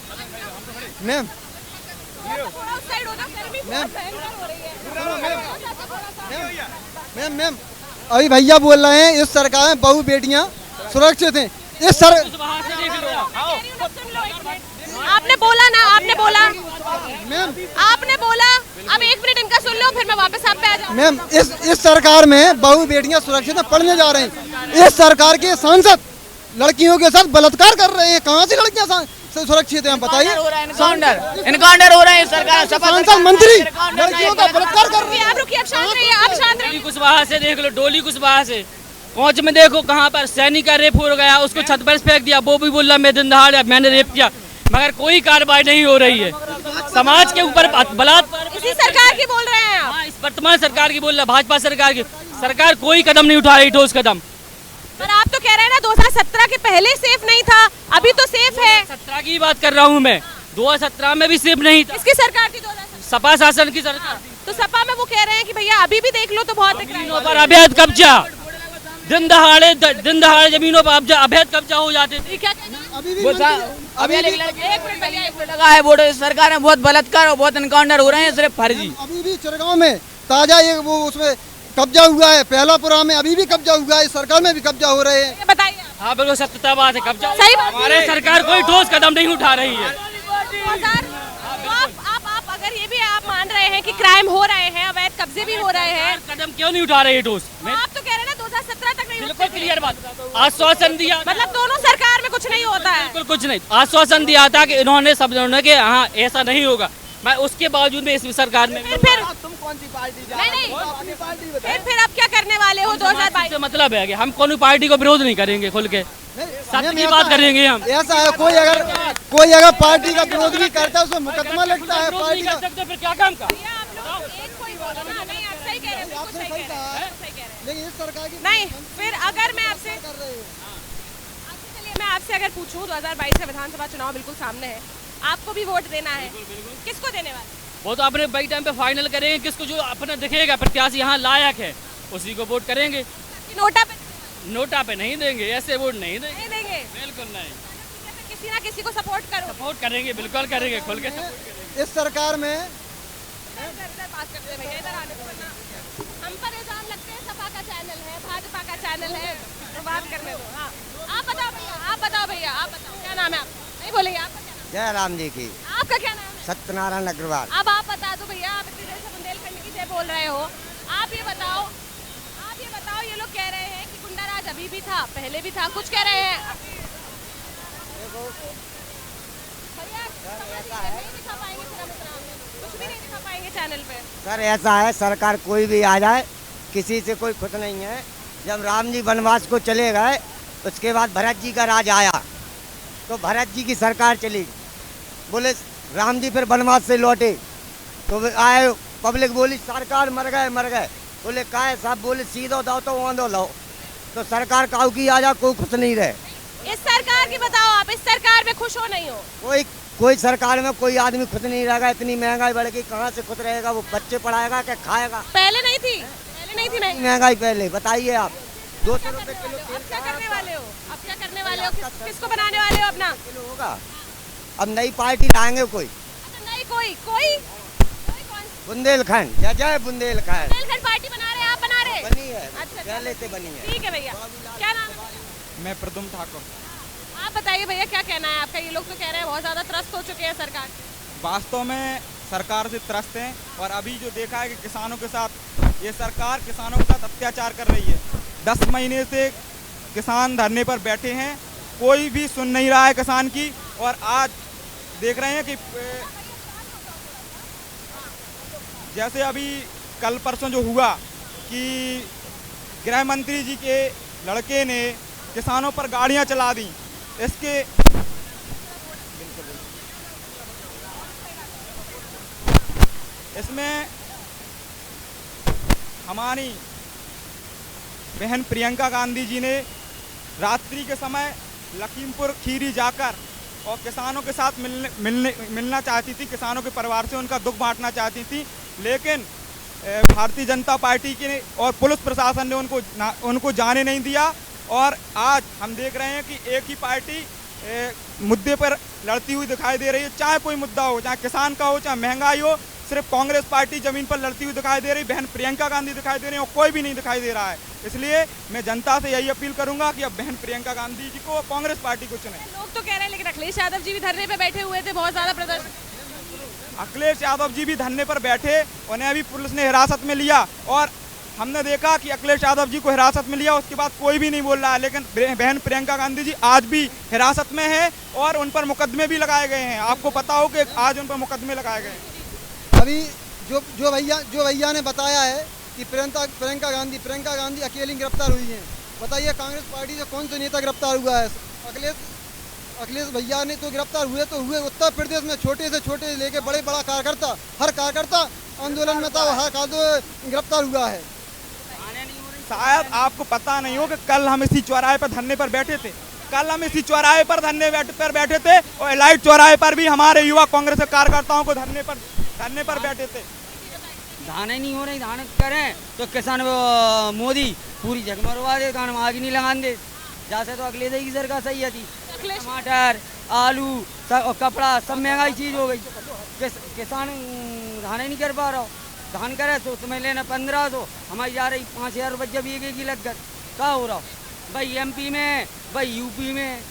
अभी भैया बोल रहे हैं इस सरकार में बहु बेटियां सुरक्षित हैं। इस सर आपने बोला ना, मैम आपने बोला, अब 1 मिनट इनका सुन लो, फिर मैं वापस आप पे आ जाऊँ। मैम इस सरकार में बहु बेटियां सुरक्षित हैं, पढ़ने जा रहे हैं। इस सरकार के सांसद लड़कियों के साथ बलात्कार कर रहे हैं, कहाँ से लड़कियां सुरक्षित हैं बताइए? इनकाउंटर हो रहे हैं सरकार, सांसद मंत्री लड़कियों का बलात्कार कर रहे हैं। आप रुकिए, आप शांत रहिए, आप शांत रहिए। कुशवाहा से देख लो, डोली कुशवाहा से पहुंच में देखो कहाँ पर सैनिक का रेप हो गया, उसको छत पर फेंक दिया, वो भी बोल रहा मैं दिन दहाड़ मैंने रेप किया, मगर कोई कार्रवाई नहीं हो रही है। समाज के ऊपर बलात्कार इसी सरकार की बोल रहे हैं आप? इस वर्तमान सरकार की बोल रहा, भाजपा सरकार की। सरकार कोई कदम नहीं उठा रही, ठोस कदम। पर आप तो कह रहे हैं ना 2017 के पहले सेफ नहीं था, अभी तो सेफ है। 2017 की बात कर रहा हूँ मैं, 2017 में भी सेफ नहीं था। किसकी सरकार थी? 2017 सपा शासन की सरकार। तो सपा में वो कह रहे हैं कि भैया अभी भी देख लो तो बहुत जमीनों पर अवैध कब्जा, दिन दहाड़े जमीनों पर अवैध कब्जा हो जाते थे। अभी लगा है वोट, सरकार में बहुत बलात्कार और बहुत इनकाउंटर हो रहे हैं, सिर्फ फर्जी। अभी भी चिरगांव में ताजा ये वो उसमें कब्जा हुआ है, पहलापुरा में अभी भी कब्जा हुआ है, सरकार में भी कब्जा हो रहे हैं। बताइए। हाँ बिल्कुल सत्यता बात है, कब्जा सही बात। हमारे सरकार कोई ठोस कदम नहीं उठा रही है। तो आप अगर ये भी आप मान रहे हैं कि क्राइम हो रहे हैं, अवैध कब्जे भी हो रहे हैं, कदम क्यों नहीं उठा रही है ठोस? आप तो कह रहे हैं ना 2017 तक नहीं। बिल्कुल क्लियर बात, आश्वासन दिया, मतलब दोनों सरकार में कुछ नहीं होता है। बिल्कुल कुछ नहीं, आश्वासन दिया था कि इन्होंने सब कि हाँ ऐसा नहीं होगा, मैं उसके बावजूद में इस सरकार में फिर तुम कौन सी पार्टी नहीं फिर अब क्या करने वाले हो? 2022 से मतलब है कि हम कौन पार्टी को विरोध नहीं करेंगे, खुल के सत्य की बात करेंगे हम। ऐसा है कोई अगर पार्टी का विरोध भी करता है उसमें मुकदमा लगता है पार्टी का। फिर क्या काम का? लेकिन इस सरकार की नहीं, फिर अगर मैं आपसे अगर पूछूं 2022 का विधानसभा चुनाव बिल्कुल सामने है, आपको भी वोट देना है, किसको देने वाले? वो तो अपने बाई टाइम पे फाइनल करेंगे, किसको जो अपना दिखेगा प्रत्याशी यहाँ लायक है उसी को वोट करेंगे। नोटा पे नहीं देंगे, ऐसे वोट नहीं देंगे, बिल्कुल नहीं। किसी ना किसी को सपोर्ट करेंगे, बिल्कुल करेंगे, खुल के। इस सरकार में हम पर इल्जाम लगते हैं सपा का चैनल है, भाजपा का चैनल है, तो बात करने दो। हाँ आप बताओ भैया, क्या नाम है आपका? नहीं बोलेंगे आपका क्या नाम? जय राम जी की। आपका क्या नाम है? सत्यनारायण अग्रवाल। अब आप बता दो भैया, आप इतनी देर से बुंदेलखंड की जय बोल रहे हो, आप ये बताओ ये लोग कह रहे हैं कि गुंडा राज अभी भी था, पहले भी था, कुछ कह रहे हैं। कुछ भी नहीं दिखा पाएंगे चैनल पे। सर ऐसा है, सरकार कोई भी आ जाए किसी से कोई खुश नहीं है। जब राम जी वनवास को चले गए उसके बाद भरत जी का राज आया तो भरत जी की सरकार चली, बोले राम जी फिर वनवास से लौटे तो आए पब्लिक बोली सरकार मर गए बोले काहे साहब बोले सीधो दाओ तो वांदो लो तो सरकार काऊ की आ जा कोई खुश नहीं रहे। इस सरकार की बताओ, आप इस सरकार में खुश हो नहीं हो? कोई सरकार में कोई आदमी खुश नहीं रहेगा। इतनी महंगाई बढ़ गई, कहाँ से खुश रहेगा? वो बच्चे पढ़ाएगा क्या खाएगा? पहले नहीं थी महंगाई पहले बताइए आप 200 रुपए किलो अब क्या करने वाले हो? अब क्या करने वाले हो? किसको बनाने वाले हो अपना? होगा। अब नई पार्टी लाएंगे कोई नहीं कोई बुंदेलखंड जय बुंदेलखंड पार्टी बना रहे हैं, आप बना रहे? बनी है। अच्छा पहले से बनी है। ठीक है भैया, क्या नाम है? मैं प्रदुम ठाकुर। आप बताइए भैया, क्या कहना है आपका? ये लोग तो कह रहे हैं बहुत ज्यादा त्रस्त हो चुके हैं सरकार। वास्तव में सरकार से त्रस्त हैं और अभी जो देखा है कि किसानों के साथ ये सरकार किसानों के साथ अत्याचार कर रही है। 10 महीने से किसान धरने पर बैठे हैं, कोई भी सुन नहीं रहा है किसान की। और आज देख रहे हैं कि जैसे अभी कल परसों जो हुआ कि गृह मंत्री जी के लड़के ने किसानों पर गाड़ियां चला दी, इसमें हमारी बहन प्रियंका गांधी जी ने रात्रि के समय लखीमपुर खीरी जाकर और किसानों के साथ मिलना चाहती थी, किसानों के परिवार से उनका दुख बांटना चाहती थी, लेकिन भारतीय जनता पार्टी के और पुलिस प्रशासन ने उनको जाने नहीं दिया। और आज हम देख रहे हैं कि एक ही पार्टी मुद्दे पर लड़ती हुई दिखाई दे रही है। चाहे कोई मुद्दा हो, चाहे किसान का हो, चाहे महंगाई हो, सिर्फ कांग्रेस पार्टी जमीन पर लड़ती हुई दिखाई दे रही, बहन प्रियंका गांधी दिखाई दे रही है और कोई भी नहीं दिखाई दे रहा है। इसलिए मैं जनता से यही अपील करूंगा कि अब बहन प्रियंका गांधी जी को कांग्रेस पार्टी को चुने। लोग तो कह रहे हैं लेकिन अखिलेश यादव जी भी धरने पे बैठे हुए थे, बहुत ज्यादा प्रदर्शन। अखिलेश यादव जी भी धरने पर बैठे, उन्हें भी पुलिस ने हिरासत में लिया और हमने देखा कि अखिलेश यादव जी को हिरासत में लिया, उसके बाद कोई भी नहीं बोल रहा है। लेकिन बहन प्रियंका गांधी जी आज भी हिरासत में है और उन पर मुकदमे भी लगाए गए हैं। आपको पता हो कि आज उन पर मुकदमे लगाए गए हैं। अभी जो भैया ने बताया है कि प्रियंका गांधी अकेली गिरफ्तार हुई हैं। बताइए कांग्रेस पार्टी से कौन सा नेता गिरफ्तार हुआ है? अखिलेश भैया ने तो गिरफ्तार हुए उत्तर प्रदेश में छोटे से छोटे लेके बड़ा कार्यकर्ता, हर कार्यकर्ता आंदोलन में था, हर गिरफ्तार हुआ है। शायद आपको पता नहीं हो कि कल हम इसी चौराहे पर धरने पर बैठे थे। और एलाइट चौराहे पर भी हमारे युवा कांग्रेस के कार्यकर्ताओं को धरने पर बैठे थे। धाने नहीं हो रही, धान करें तो किसान मोदी पूरी जग मरवा दे, धान आग नहीं लगा दे। जैसे तो अगले की सरकार सही है थी, टमाटर आलू और कपड़ा सब महंगाई चीज हो गई। किसान धाने नहीं कर पा रहा, धान करे तो तुम्हें लेना 1500, हमारी जा रही 5000 रुपये जब एक ही लग कर क्या हो रहा भाई? एमपी में भाई यूपी में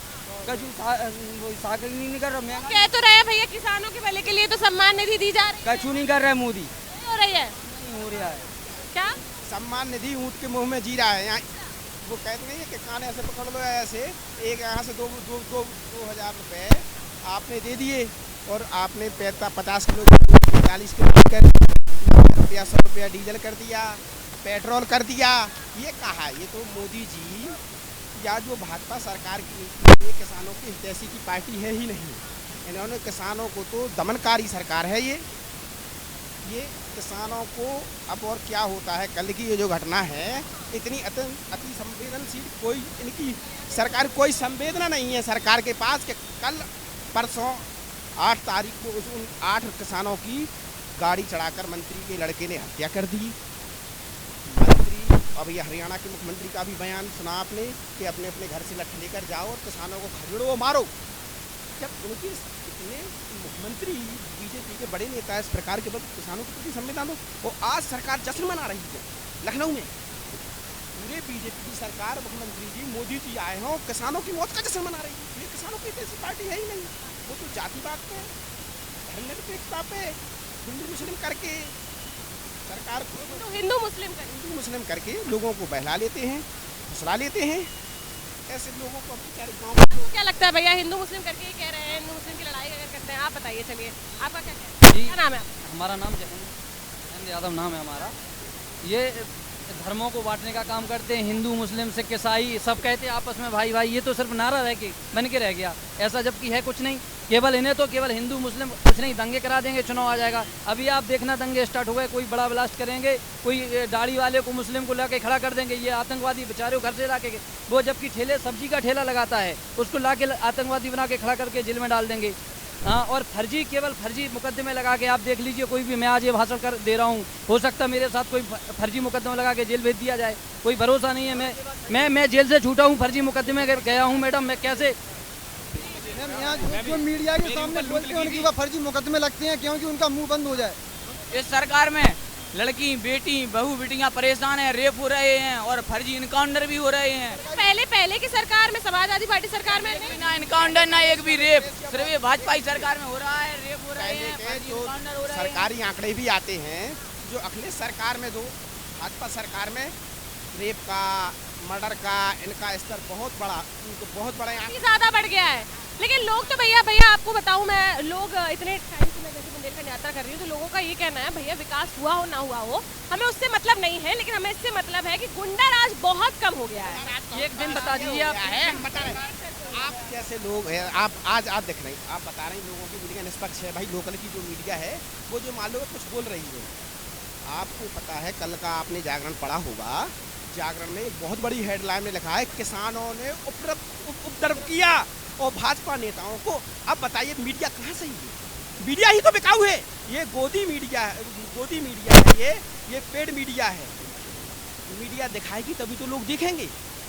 कछु नहीं कर रहा। कह तो रहे भैया किसानों के भले के लिए तो सम्मान निधि दी जा रही है, कछु नहीं कर रहा है मोदी। हो रही है, नहीं हो रहा है। क्या सम्मान निधि ऊँट के मुंह में जी रहा है। यहाँ वो कहते नहीं है कि कान ऐसे पकड़ लो, ऐसे एक यहाँ से 2000 रुपये आपने दे दिए और आपने 50 किलो 40 किलो कर 100 रुपया डीजल कर दिया, पेट्रोल कर दिया। ये कहा, ये तो मोदी जी या जो भाजपा सरकार की नीति, ये किसानों की हितैषी की पार्टी है ही नहीं। इन्होंने किसानों को तो दमनकारी सरकार है ये किसानों को। अब और क्या होता है, कल की ये जो घटना है इतनी अति संवेदनशील, कोई इनकी सरकार कोई संवेदना नहीं है सरकार के पास कि कल परसों 8 तारीख को उन 8 किसानों की गाड़ी चढ़ाकर मंत्री के लड़के ने हत्या कर दी। मंत्री, अब ये हरियाणा के मुख्यमंत्री का भी बयान सुना आपने कि अपने अपने घर से लठ लेकर जाओ और किसानों को खदेड़ो मारो। जब उनके इतने मुख्यमंत्री बीजेपी के बड़े नेता इस प्रकार के वक्त किसानों के प्रति संवेदना हो, और आज सरकार जश्न मना रही है लखनऊ में। पूरे बीजेपी की सरकार, मुख्यमंत्री जी मोदी जी आए हों, किसानों की मौत का जश्न मना रही है। ये किसानों की ऐसी पार्टी है ही नहीं। वो तो जातिवाद पे, धर्मनिरपेक्षता पे, हिंदू मुस्लिम करके सरकार को हिंदू मुस्लिम करके लोगों को बहला लेते हैं, फुसला लेते हैं। ऐसे लोगों को गाँव क्या लगता है भैया, हिंदू मुस्लिम करके कह रहे हैं, हिंदू मुस्लिम की लड़ाई अगर करते हैं? आप बताइए, चलिए आपका क्या कहना है? क्या नाम है आपका? हमारा नाम जयंत यादव नाम है हमारा। ये धर्मों को बांटने का काम करते हैं, हिंदू मुस्लिम सिख ईसाई सब कहते हैं आपस में भाई भाई। ये तो सिर्फ नारा रह के बन के रह गया, ऐसा जबकि है कुछ नहीं। केवल इन्हें तो केवल हिंदू मुस्लिम कुछ नहीं, दंगे करा देंगे, चुनाव आ जाएगा। अभी आप देखना दंगे स्टार्ट हो गए, कोई बड़ा ब्लास्ट करेंगे, कोई दाढ़ी वाले को मुस्लिम को लाके खड़ा कर देंगे, ये आतंकवादी बेचारे घर से लाके, वो जबकि ठेले सब्जी का ठेला लगाता है उसको लाके आतंकवादी बना के खड़ा करके जेल में डाल देंगे। हाँ, और फर्जी, केवल फर्जी मुकदमे लगा के आप देख लीजिए, कोई भी, मैं आज ये भाषण कर दे रहा हूँ, हो सकता है मेरे साथ कोई फर्जी मुकदमा लगा के जेल भेज दिया जाए, कोई भरोसा नहीं है। मैं जेल से छूटा हूँ, फर्जी मुकदमे गया हूँ मैडम, मैं कैसे यहाँ जो मीडिया के सामने बोलते हैं उनके ऊपर फर्जी मुकदमे लगते हैं क्योंकि उनका मुंह बंद हो जाए। इस सरकार में लड़की, बेटी, बहू बेटियां परेशान हैं, रेप हो रहे हैं और फर्जी इनकाउंटर भी हो रहे हैं। पहले की सरकार में, समाजवादी पार्टी सरकार में ना इनकाउंटर ना एक भी रेप, सिर्फ ये भाजपा की सरकार में हो रहा है, रेप हो रहे हैं, फर्जी इनकाउंटर हो रहे हैं। सरकारी आंकड़े भी आते हैं जो अखिलेश सरकार में, दो भाजपा सरकार में रेप का, मर्डर का, इनका स्तर बहुत बड़ा ज्यादा बढ़ गया है। लेकिन लोग तो भैया आपको बताऊं मैं, लोग इतने टाइम से मैं जैसे बुंदेलखंड यात्रा कर रही हूँ, तो लोगों का ये कहना है भैया विकास हुआ हो ना हुआ हो, हमें उससे मतलब नहीं है, लेकिन हमें इससे मतलब है कि गुंडा राज बहुत कम हो गया है। एक दिन बता दीजिए आप जैसे लोग हैं, आप देख रहे हैं, आप बता रहे हैं लोगों की मीडिया निष्पक्ष है। भाई लोकल की जो मीडिया है वो जो मान लो कुछ बोल रही है, आपको पता है कल का आपने जागरण पढ़ा होगा, जागरण में एक बहुत बड़ी हेडलाइन में लिखा है किसानों ने उपद्रव किया और भाजपा नेताओं को। अब बताइए मीडिया कहाँ सही है? मीडिया ही तो बिकाऊ है, ये गोदी मीडिया है, ये पेड मीडिया है। मीडिया दिखाएगी तभी तो लोग देखेंगे,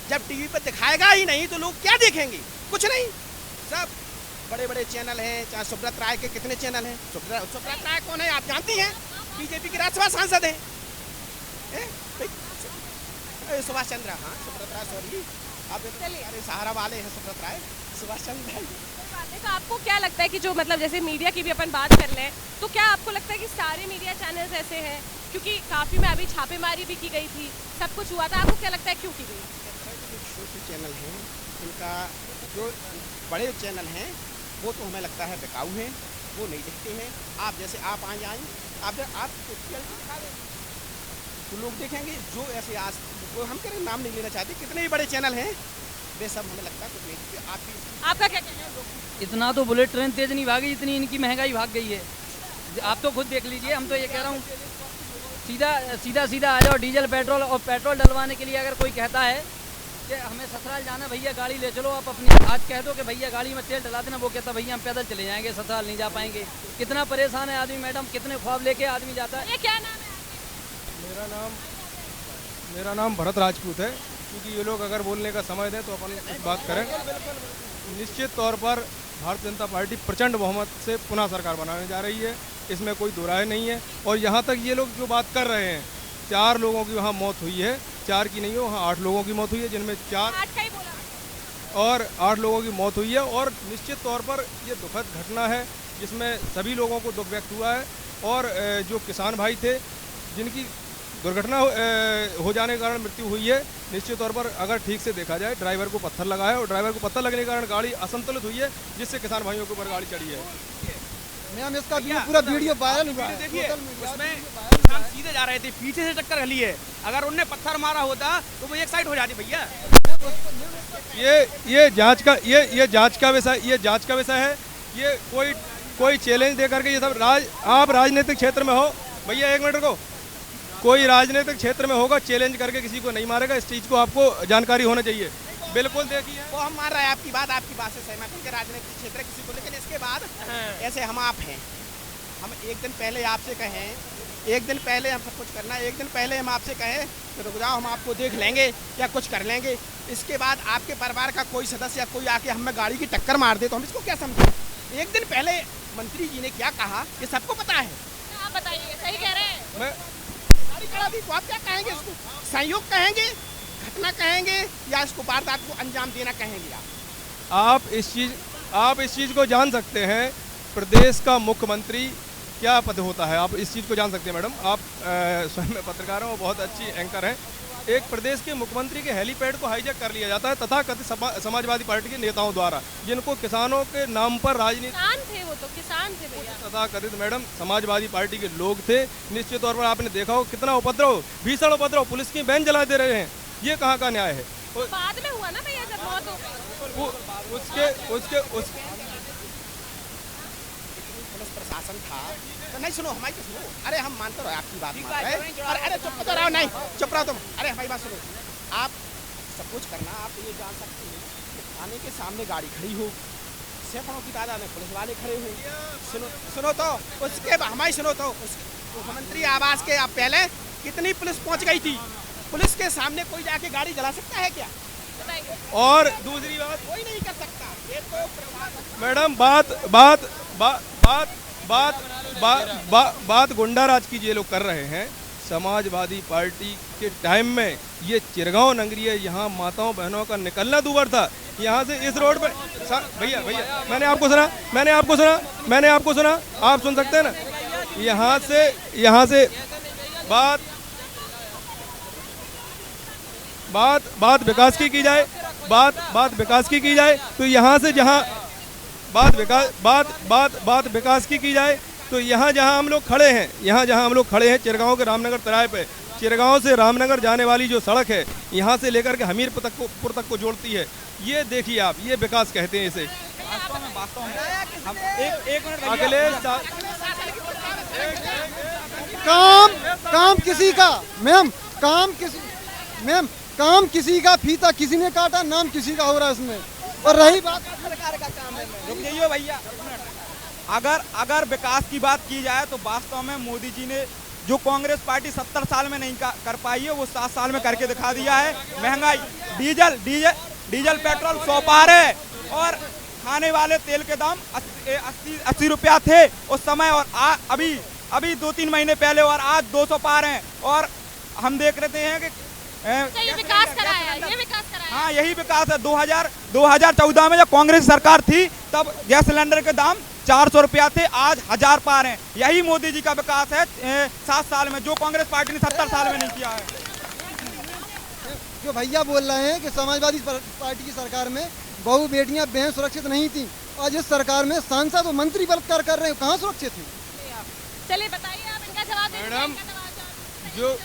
जब टीवी पर दिखाएगा ही नहीं तो लोग क्या देखेंगे? कुछ नहीं। सब बड़े बड़े चैनल हैं, चाहे सुब्रत राय के कितने चैनल हैं। सुब्रत राय कौन है आप जानती हैं? बीजेपी की राज्यसभा सांसद हैं, सुभाष चंद्र, हाँ सुब्रत राय, सॉरी आप सहारा वाले हैं सुब्रत राय, सुभाष चंद्र। तो आपको क्या लगता है कि जो मतलब जैसे मीडिया की भी अपन बात कर लें, तो क्या आपको लगता है कि सारे मीडिया चैनल्स ऐसे हैं? क्योंकि काफ़ी में अभी छापेमारी भी की गई थी, सब कुछ हुआ था, आपको क्या लगता है क्यों की गई? छोटे चैनल हैं, इनका जो बड़े चैनल हैं वो तो हमें लगता है बिकाऊ हैं, वो नहीं दिखते हैं। आप जैसे आप तो लोग देखेंगे, जो ऐसे आज वो हम कह रहे नाम नहीं लेना चाहते, कितने ही बड़े चैनल हैं वे सब हमें लगता है कुछ नहीं दिखते। आपका क्या कहना है? इतना तो बुलेट ट्रेन तेज नहीं भागी, इतनी इनकी महंगाई भाग गई है। आप तो खुद देख लीजिए, हम तो ये कह रहा हूँ सीधा आ जाओ। डीजल पेट्रोल और पेट्रोल डलवाने के लिए अगर कोई कहता है कि हमें ससुराल जाना, भैया गाड़ी ले चलो, आप अपनी आज कह दो कि भैया गाड़ी में तेल डला देना, वो कहता भैया हम पैदल चले जाएंगे, ससुराल नहीं जा पाएंगे। कितना परेशान है आदमी मैडम, कितने ख्वाब लेके आदमी जाता है। ये क्या नाम है? मेरा नाम भरत राजपूत है। क्योंकि ये लोग अगर बोलने का समय दें तो अपन कुछ बात करें। निश्चित तौर पर भारतीय जनता पार्टी प्रचंड बहुमत से पुनः सरकार बनाने जा रही है, इसमें कोई दो राय नहीं है। और यहाँ तक ये लोग जो बात कर रहे हैं, 4 लोगों की वहाँ मौत हुई है, 4 की नहीं है, वहाँ 8 लोगों की मौत हुई है, जिनमें 8 लोगों की मौत हुई है। और निश्चित तौर पर ये दुखद घटना है जिसमें सभी लोगों को दुख व्यक्त हुआ है। और जो किसान भाई थे जिनकी दुर्घटना हो जाने के कारण मृत्यु हुई है, निश्चित तौर पर अगर ठीक से देखा जाए ड्राइवर को पत्थर लगा है और ड्राइवर को पत्थर लगने के कारण गाड़ी असंतुलित हुई है, जिससे किसान भाइयों के ऊपर गाड़ी चढ़ी है। मैम इसका पूरा वीडियो वायरल हुआ है। देखिए उसमें किसान सीधे जा रहे थे, पीछे से टक्कर हली है, अगर उनने पत्थर मारा होता तो वो एक साइड हो जाती भैया। ये जांच का विषय है। ये कोई चैलेंज दे करके ये सब आप राजनीतिक क्षेत्र में हो भैया, एक मिनट को, कोई राजनीतिक क्षेत्र में होगा चैलेंज करके किसी को नहीं मारेगा, इस चीज़ को आपको जानकारी होना चाहिए। बिल्कुल देखिए, वो हम मान रहे हैं आपकी बात से सहमत है कि राजनीतिक क्षेत्र किसी को, लेकिन इसके बाद ऐसे हम आप हैं, हम एक दिन पहले आपसे कहें, एक दिन पहले हम सब कुछ करना है, एक दिन पहले हम आपसे कहें तो रुक जाओ हम आपको देख लेंगे या कुछ कर लेंगे, इसके बाद आपके परिवार का कोई सदस्य या कोई आके हमें गाड़ी की टक्कर मार दे तो हम इसको क्या समझें? एक दिन पहले मंत्री जी ने क्या कहा ये सबको पता है। आप बताइए, सही कह रहे हैं? तो आप क्या कहेंगे? इसको संयोग कहेंगे, घटना कहेंगे, या इसको वारदात को अंजाम देना कहेंगे? आप इस चीज़ को जान सकते हैं, प्रदेश का मुख्यमंत्री क्या पद होता है, आप इस चीज़ को जान सकते हैं मैडम। आप स्वयं पत्रकार हैं और बहुत अच्छी एंकर हैं। एक प्रदेश के मुख्यमंत्री के हेलीपैड को हाईजैक कर लिया जाता है तथाकथित समाजवादी पार्टी के नेताओं द्वारा, जिनको किसानों के नाम पर राजनीति, किसान थे भैया, तथाकथित मैडम समाजवादी पार्टी के लोग थे। निश्चित तौर पर आपने देखा हो कितना उपद्रव, भीषण उपद्रव, पुलिस की बैन जला दे रहे हैं, ये कहाँ का न्याय है? बाद में हुआ ना भैया जब मौत हो गई, शासन था तो नहीं, सुनो हमारी तो सुनो, अरे हम मानते रहो आपकी बात मान रहे हैं, अरे चुप तो रहो, नहीं चुप रहो तुम, अरे हमारी बात सुनो। आप सब कुछ करना, आप ये जान सकते हैं थाने के सामने गाड़ी खड़ी हो, सैकड़ों की तादाद में पुलिस वाले खड़े हो, सुनो तो उसके हमारी सुनो तो मुख्यमंत्री आवास के आप पहले कितनी पुलिस पहुंच गई थी, पुलिस के सामने कोई जाके गाड़ी जला सकता है क्या? और दूसरी बात कोई नहीं कर सकता ये तो मैडम, बात गुंडा राज की ये लोग कर रहे हैं। समाजवादी पार्टी के टाइम में ये चिरगांव नगरी है, यहाँ माताओं बहनों का निकलना दूभर था। यहाँ से इस रोड पर भैया मैंने आपको सुना, आप सुन सकते हैं ना। यहाँ से बात विकास की जाए, बात विकास की जाए तो यहाँ से जहाँ बात विकास की जाए तो यहाँ जहाँ हम लोग खड़े हैं चिरगांव के रामनगर तिराहे पे, चिरगांव से रामनगर जाने वाली जो सड़क है यहाँ से लेकर के हमीरपुर तक को जोड़ती है, ये देखिए आप, ये विकास कहते हैं इसे। काम किसी का मैम, काम किसी का, फीता किसी ने काटा, नाम किसी का हो रहा है इसमें। और रही बात सरकार का काम है, रुक जाइए भैया, अगर विकास की बात की जाए तो वास्तव में मोदी जी ने जो कांग्रेस पार्टी 70 साल में नहीं कर पाई है वो 7 साल में करके दिखा दिया है। महंगाई, डीजल पेट्रोल 100 पार है और खाने वाले तेल के दाम 80 रुपया थे उस समय, और अभी 2-3 महीने पहले, और आज 200 पार हैं। और हम देख रहे हैं कि ये विकास कराया। हाँ, यही विकास है। 2014 में जब कांग्रेस सरकार थी तब गैस सिलेंडर के दाम 400 रुपया थे, आज 1000 पार हैं। यही मोदी जी का विकास है 7 साल में, जो कांग्रेस पार्टी ने 70 साल में नहीं किया है। जो भैया बोल रहे हैं कि समाजवादी पार्टी की सरकार में बहू बेटियां बहन सुरक्षित नहीं थी, आज इस सरकार में सांसद और मंत्री बलात्कार कर रहे हैं, कहाँ सुरक्षित हैं? चलिए बताइए आप इनका जवाब दीजिए। मैडम, जो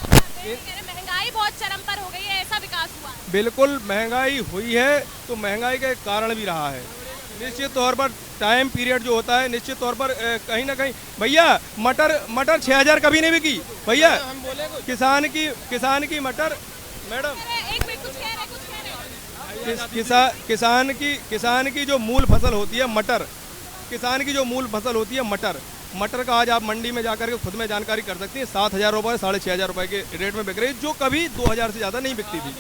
महंगाई बहुत चरम पर हो गई है, ऐसा विकास हुआ है? बिल्कुल महंगाई हुई है, तो महंगाई का कारण भी रहा है। निश्चित तौर पर टाइम पीरियड जो होता है, निश्चित तौर पर कहीं ना कहीं भैया मटर 6000 कभी नहीं बिकी भैया। किसान की मटर, मैडम किसान की जो मूल फसल होती है मटर, मटर का आज आप मंडी में जाकर के खुद में जानकारी कर सकती हैं, 7000 रुपये 6500 रुपये के रेट में बिक रही है, जो कभी 2000 से ज़्यादा नहीं बिकती थी।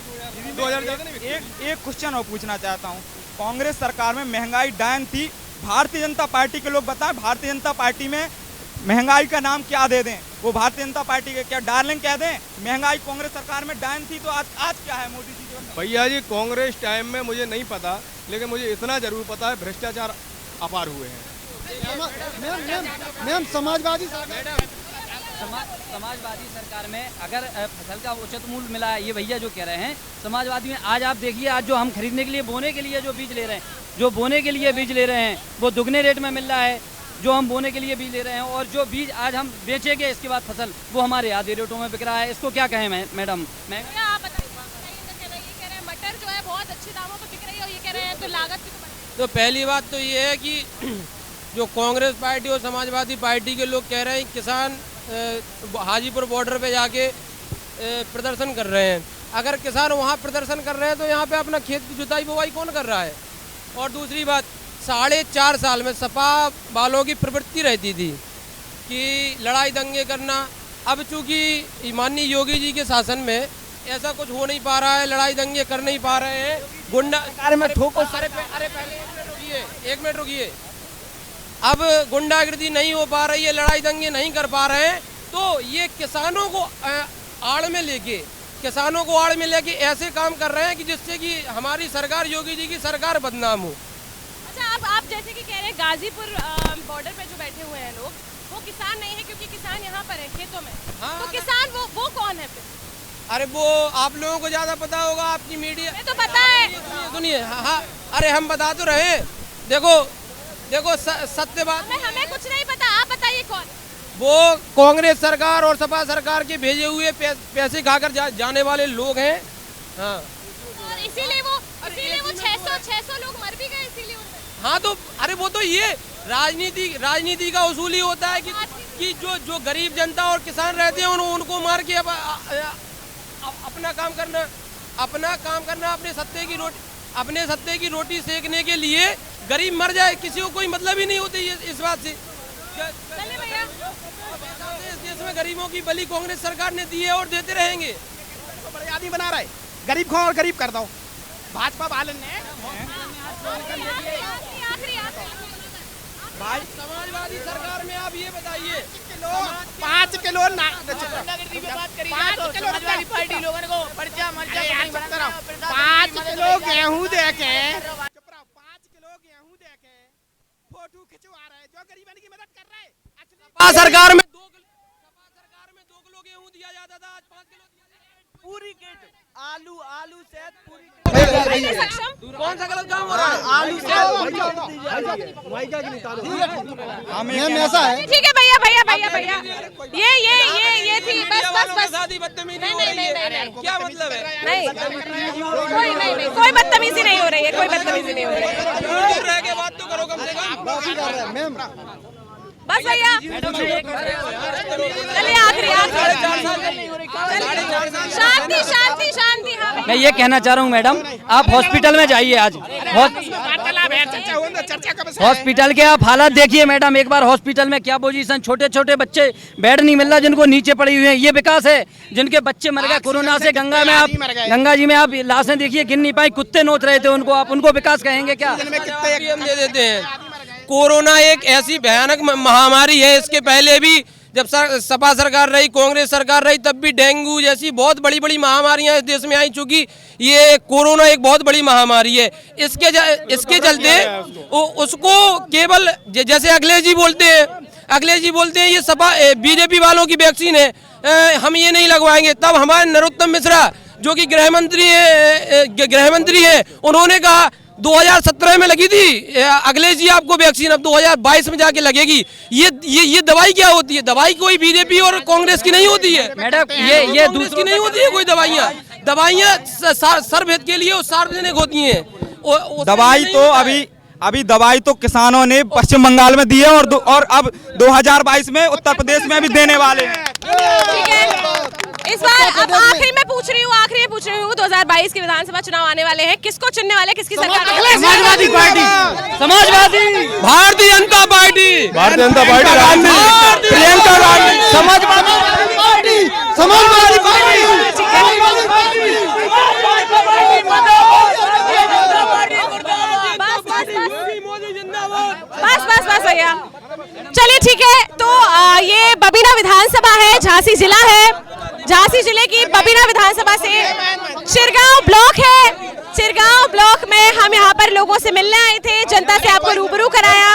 2000 ज़्यादा नहीं बिकती। एक क्वेश्चन और पूछना चाहता हूँ, कांग्रेस सरकार में महंगाई डायन थी, भारतीय जनता पार्टी के लोग बताएं, भारतीय जनता पार्टी में महंगाई का नाम क्या दे दें? वो भारतीय जनता पार्टी के क्या डार्लिंग कह दें? महंगाई कांग्रेस सरकार में डायन थी, तो आज क्या है मोदी जी के? भैया जी, कांग्रेस टाइम में मुझे नहीं पता, लेकिन मुझे इतना जरूर पता है भ्रष्टाचार अपार हुए हैं। मैम समाजवादी सरकार में अगर फसल का उचित मूल्य मिला है, ये भैया जो कह रहे हैं समाजवादी में, आज आप देखिए, आज जो हम खरीदने के लिए बोने के लिए जो बीज ले रहे हैं वो दुगने रेट में मिल रहा है, जो हम बोने के लिए बीज ले रहे हैं, और जो बीज आज हम बेचेंगे इसके बाद फसल, वो हमारे आधे रेटों में बिक रहा है। इसको क्या कहें मैडम? आप बताइए, कह रहे हैं मटर जो है बहुत अच्छे दामों पर बिक रही है, और ये कह रहे हैं तो लागत भी तो पहली बात तो ये है कि जो कांग्रेस पार्टी और समाजवादी पार्टी के लोग कह रहे हैं किसान हाजीपुर बॉर्डर पे जाके प्रदर्शन कर रहे हैं। अगर किसान वहाँ प्रदर्शन कर रहे हैं तो यहाँ पे अपना खेत की जुताई बुवाई कौन कर रहा है? और दूसरी बात, 4.5 साल में सपा वालों की प्रवृत्ति रहती थी कि लड़ाई दंगे करना। अब चूँकि माननीय योगी जी के शासन में ऐसा कुछ हो नहीं पा रहा है, लड़ाई दंगे कर नहीं पा रहे हैं, गुंडा एक मिनट रुकिए, अब गुंडागिर्दी नहीं हो पा रही है, लड़ाई दंगे नहीं कर पा रहे हैं, तो ये किसानों को आड़ में लेके ऐसे काम कर रहे हैं कि जिससे कि हमारी सरकार, योगी जी की सरकार बदनाम हो। अच्छा, आप जैसे कि कह रहे हैं गाजीपुर बॉर्डर पे जो बैठे हुए हैं लोग, वो किसान नहीं है क्योंकि किसान यहाँ पर है खेतों में। हाँ, तो किसान वो कौन है फिर? अरे वो आप लोगों को ज्यादा पता होगा, आपकी मीडिया तो पता है। सुनिए, हाँ, अरे हम बता तो रहे हैं। देखो सत्य बात, हमें कुछ नहीं पता, आप बताइए कौन? वो कांग्रेस सरकार और सपा सरकार के भेजे हुए पैसे खाकर जाने वाले लोग हैं। हाँ, और इसीलिए वो 600 लोग मर भी गए, इसीलिए। हाँ, तो अरे वो तो ये राजनीति का उसूल ही होता है कि जो गरीब जनता और किसान रहते हैं उनको मार के अपना काम करना, अपने सत्ते की रोटी सेकने के लिए गरीब मर जाए, किसी को कोई मतलब ही नहीं होती इस बात से। इस देश में गरीबों की बलि कांग्रेस सरकार ने दी है और देते रहेंगे। तो बड़े आदमी बना रहे, गरीब को और गरीब कर दो। भाजपा वाले ने भाई समाजवादी सरकार में आप ये बताइए 5 किलो गेहूं देके फोटो खिंचवा रहे, जो गरीबन की मदद कर रहे। सपा सरकार में 2 किलो गेहूं दिया जाता था, आज 5 किलो पूरी किट आलू से पूरी कौन सा गलत काम हो रहा है? आलू से ऐसा है। ठीक है भैया ये थी बस नहीं क्या मतलब है? नहीं कोई बदतमीजी नहीं हो रही है, कोई बदतमीजी नहीं हो रही है। दूर रह के बात तो करो कम से कम। बस भैया चलिए आखिरी शांति। हाँ मैं ये कहना चाह रहा हूँ मैडम, आप हॉस्पिटल में जाइए आज, हॉस्पिटल के आप हालात देखिए मैडम एक बार। हॉस्पिटल में क्या पोजीशन, छोटे छोटे बच्चे, बेड नहीं मिल रहा जिनको नीचे पड़ी हुई हैं। ये विकास है? जिनके बच्चे मर गए कोरोना से गंगा जी में आप लाशें देखिए, गिन नहीं पाई, कुत्ते नोच रहे थे उनको, आप उनको विकास कहेंगे क्या? दे देते हैं। कोरोना एक ऐसी भयानक महामारी है, इसके पहले भी जब सपा सरकार रही, कांग्रेस सरकार रही, तब भी डेंगू जैसी बहुत बड़ी बड़ी महामारियां इस देश में आई चुकी। ये कोरोना एक बहुत बड़ी महामारी है। इसके चलते उसको केवल जैसे अखिलेश जी बोलते हैं ये सपा बीजेपी वालों की वैक्सीन है, हम ये नहीं लगवाएंगे। तब हमारे नरोत्तम मिश्रा जो कि गृह मंत्री है, उन्होंने कहा 2017 में लगी थी अखिलेश जी आपको वैक्सीन, अब 2022 में जाके लगेगी। ये दवाई क्या होती है? दवाई कोई बीजेपी और कांग्रेस की नहीं होती है मैडम, ये कांग्रेस की नहीं होती है कोई दवाइयाँ सर्वहित के लिए सार्वजनिक होती हैं। दवाई तो अभी दवाई तो किसानों ने पश्चिम बंगाल में दी है और अब 2022 में उत्तर प्रदेश में भी देने वाले हैं। इस बार अब आखिरी में पूछ रही हूँ 2022 के विधानसभा चुनाव आने वाले हैं, किसको चुनने वाले, किसकी सरकार? Samajwadi party, Bharatiya Janata party, Priyanka Gandhi, Samajwadi party. बस भैया चलिए ठीक है। तो ये बबीना विधानसभा है, झांसी जिला है, झांसी जिले की बबीना विधानसभा से चिरगांव ब्लॉक है। चिरगांव ब्लॉक में हम यहाँ पर लोगों से मिलने आए थे, जनता से आपको रूबरू कराया।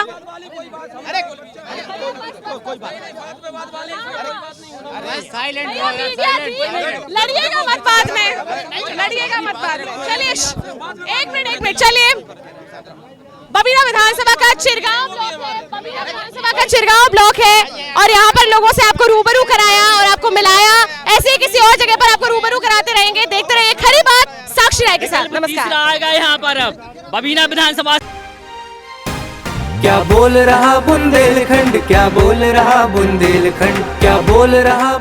लड़िएगा मत बाद में, चलिए एक मिनट चलिए। बबीना विधानसभा का चिरगांव ब्लॉक है और यहाँ पर लोगों से आपको रूबरू कराया और आपको मिलाया। ऐसे ही किसी और जगह पर आपको रूबरू कराते रहेंगे, देखते रहिए खरी बात साक्षी राय के साथ। नमस्कार। आएगा यहाँ पर अब बबीना विधानसभा। क्या बोल रहा बुंदेलखंड, क्या बोल रहा बुंदेलखंड, क्या बोल रहा